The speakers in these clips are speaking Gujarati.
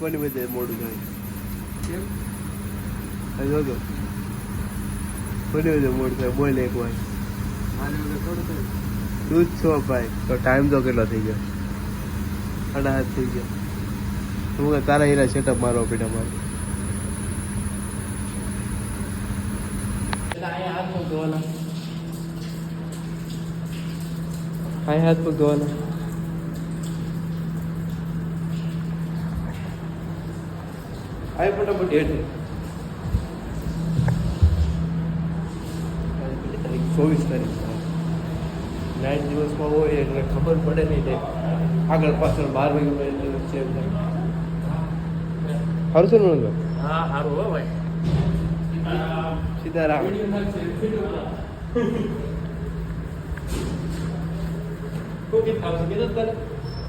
કોની બધે મોડું થાય કેમ જોજો કોની બધે મોડું થાય બોલ એક વાર તું જ છો ભાઈ તો ટાઈમ તો કેટલો થઈ ગયો 8:30 થઈ ગયો હું તારા હીરા સેટઅપ મારવા પીડા મારે હાથ પગ ધોવાના હાથ પગ ધોવાના આય ફટાફટ હેઠે 24 તારીખ નાઇટ દિવસમાં હોય એટલે ખબર પડે નહીં આગળ પાછળ 12 વાગ્યા વચ્ચે સારું છે ને હા સારું હો ભાઈ સીતારામ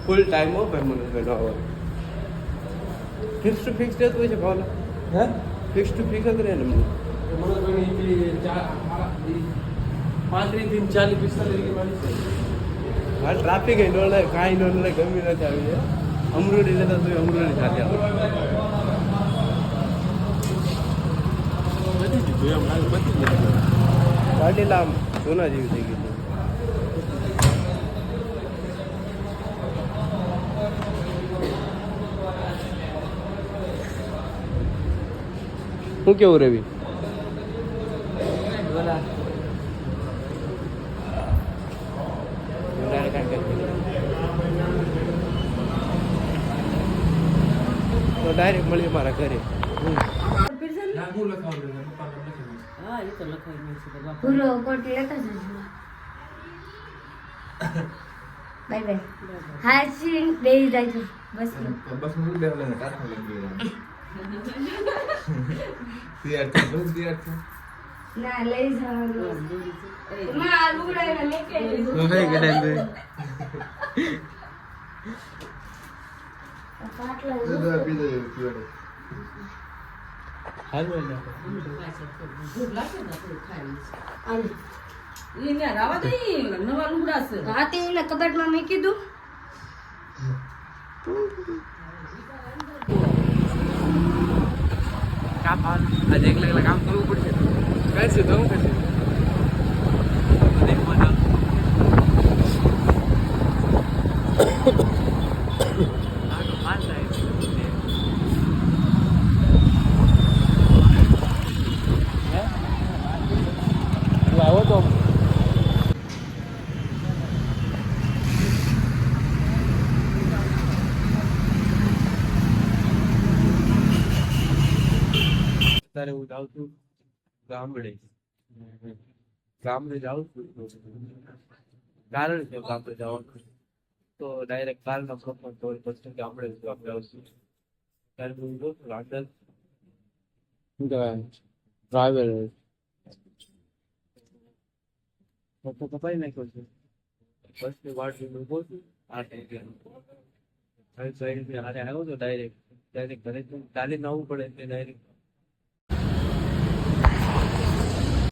ફૂલ ટાઈમ હો ભાઈ મને ફિક્સ ટુ ફિક્સ ડેટ હોય છે ભાવના હે ફિક્સ ટુ ફિક્સ જ રહે ને મને 35 થી 40 45 હા ટ્રાફિક એ નોળે કાંઈ નોળે ગમી નથી આવી છે અમરોડી લેતા તો અમરોડી સાથે ગાડી લામ સોના જેવી થઈ ગઈ શું કેવું રવિ તો ડાયરેક્ટ મળીએ મારા ઘરે પૂરો કોટ લેતા જજો બાય બાય હાસી બેહી જાય બસ માં બેહલે કાઠા લગી ના લઈ જવાનું માં આલુ ઉડાઈને મેકે તો કઈ ગડાઈ દે પાટલા દૂધ પી દે પીડે હાલ બોલ ભૂખ લાગે ને તો ખાઈ એને રાવા દે નવા લુગડા છે રાતે એને કબાટમાં મૂકી દઉં કામ આજે એકલા કામ કરવું પડશે કઈ છે તો હું કરશે આવો તો ત્યારે હું જાઉં છું ગામડે જાઉં છું કારણ છે ગામડે જવાનું તો ડાયરેક્ટ કારના પ્રોપર તો પછી ગામડે આપણે આવશું ત્યારે હું જોઉં છું આગળ શું કહેવાય ડ્રાઈવર કપાઈ નાખ્યો છે બસની વાટ ઉભો છું આ થઈ ગયા આવ્યો તો ડાયરેક્ટ ઘરે ચાલીને આવવું પડે એટલે ડાયરેક્ટ